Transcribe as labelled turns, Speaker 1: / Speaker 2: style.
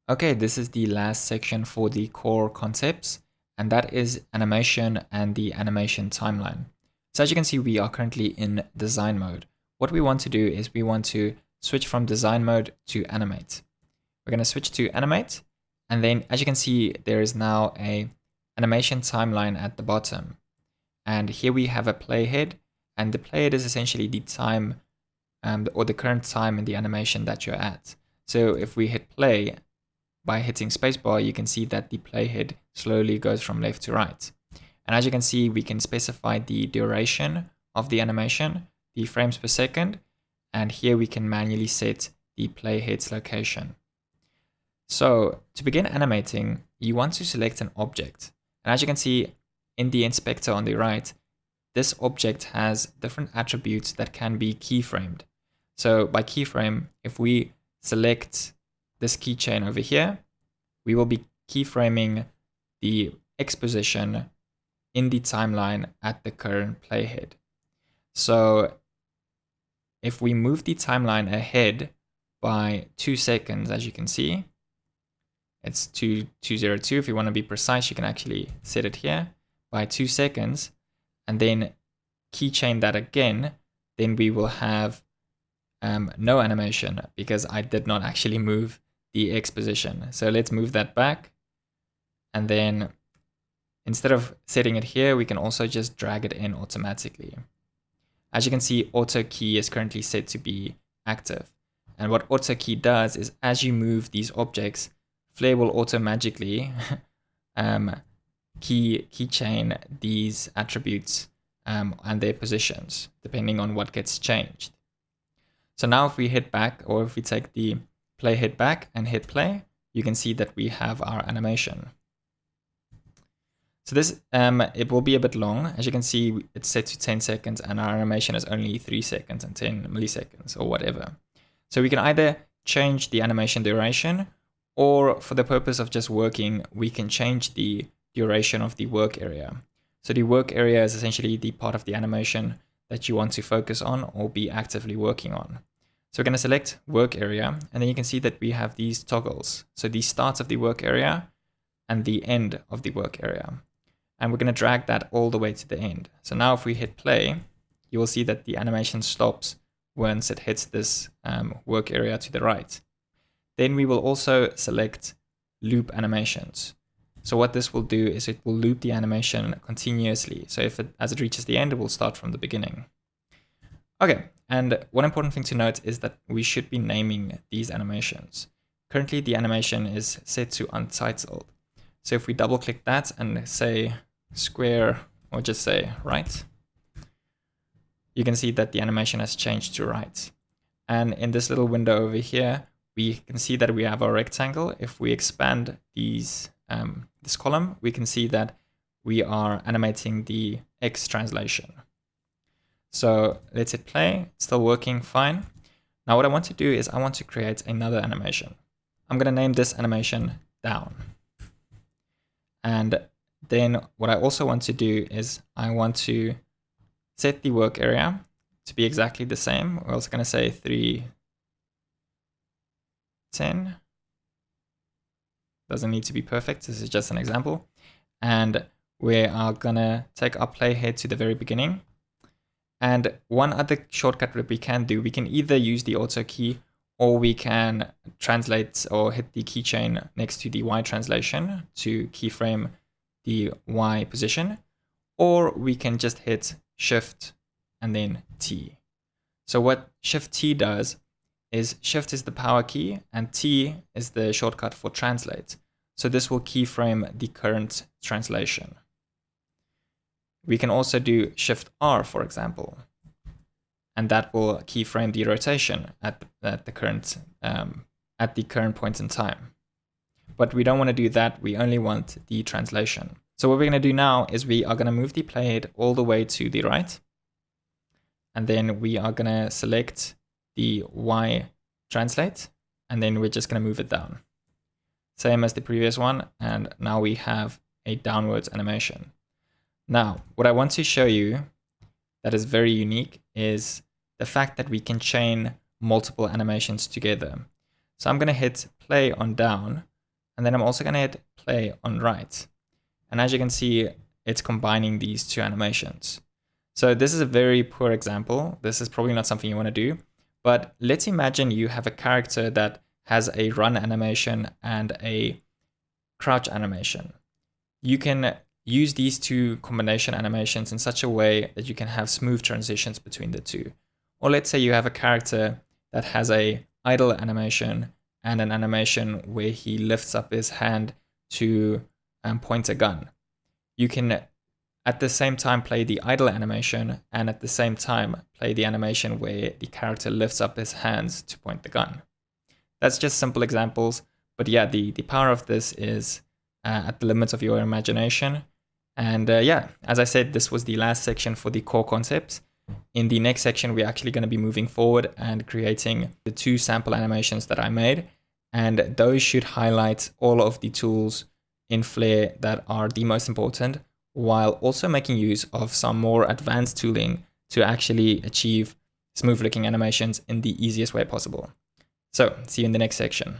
Speaker 1: Okay, this is the last section for the core concepts, and that is animation and the animation timeline. So as you can see, we are currently in design mode. What we want to do is we want to switch from design mode to animate. We're going to switch to animate, and then as you can see, there is now a animation timeline at the bottom. And here we have a playhead, and the playhead is essentially the time or the current time in the animation that you're at. So if we hit play, by hitting spacebar, you can see that the playhead slowly goes from left to right. And as you can see, we can specify the duration of the animation, the frames per second, and here we can manually set the playhead's location. So to begin animating, you want to select an object. And as you can see in the inspector on the right, this object has different attributes that can be keyframed. So by keyframe, if we select this keychain over here, we will be keyframing the X position in the timeline at the current playhead. So if we move the timeline ahead by 2 seconds, as you can see, it's 202. If you want to be precise, you can actually set it here by 2 seconds, and then keychain that again, then we will have no animation because I did not actually move the X position. So let's move that back. And then instead of setting it here, we can also just drag it in automatically. As you can see, auto key is currently set to be active. And what auto key does is as you move these objects, Flare will auto magically keychain these attributes and their positions, depending on what gets changed. So now if we hit back, or if we take the playhead back and hit play, you can see that we have our animation. So this, it will be a bit long. As you can see, it's set to 10 seconds and our animation is only 3 seconds and 10 milliseconds or whatever. So we can either change the animation duration, or for the purpose of just working, we can change the duration of the work area. So the work area is essentially the part of the animation that you want to focus on or be actively working on. So we're going to select work area, and then you can see that we have these toggles. So the start of the work area and the end of the work area. And we're going to drag that all the way to the end. So now if we hit play, you will see that the animation stops once it hits this work area to the right. Then we will also select loop animations. So what this will do is it will loop the animation continuously. So as it reaches the end, it will start from the beginning. Okay, and one important thing to note is that we should be naming these animations. Currently, the animation is set to untitled. So if we double click that and say square, or just say right, you can see that the animation has changed to right. And in this little window over here, we can see that we have our rectangle. If we expand these this column, we can see that we are animating the X translation. So let's hit play, it's still working fine. Now what I want to do is I want to create another animation. I'm going to name this animation down. And then what I also want to do is I want to set the work area to be exactly the same. We're also going to say 310. Doesn't need to be perfect. This is just an example. And we are going to take our playhead to the very beginning. And one other shortcut that we can do, we can either use the auto key, or we can translate or hit the keychain next to the Y translation to keyframe the Y position, or we can just hit Shift and then T. So what Shift T does is Shift is the power key and T is the shortcut for translate. So this will keyframe the current translation. We can also do Shift R, for example, and that will keyframe the rotation at the current point in time. But we don't want to do that. We only want the translation. So what we're going to do now is we are going to move the playhead all the way to the right, and then we are going to select the Y translate, and then we're just going to move it down. Same as the previous one, and now we have a downwards animation. Now, what I want to show you that is very unique is the fact that we can chain multiple animations together. So I'm going to hit play on down, And then I'm also going to hit play on right. And as you can see, it's combining these two animations. So this is a very poor example. This is probably not something you want to do. But let's imagine you have a character that has a run animation and a crouch animation. You can use these two combination animations in such a way that you can have smooth transitions between the two. Or let's say you have a character that has a idle animation and an animation where he lifts up his hand to point a gun. You can at the same time play the idle animation and at the same time play the animation where the character lifts up his hands to point the gun. That's just simple examples, but yeah, the power of this is at the limits of your imagination. And yeah, as I said, this was the last section for the core concepts. In the next section, we're actually going to be moving forward and creating the 2 sample animations that I made. And those should highlight all of the tools in Flare that are the most important, while also making use of some more advanced tooling to actually achieve smooth looking animations in the easiest way possible. So see you in the next section.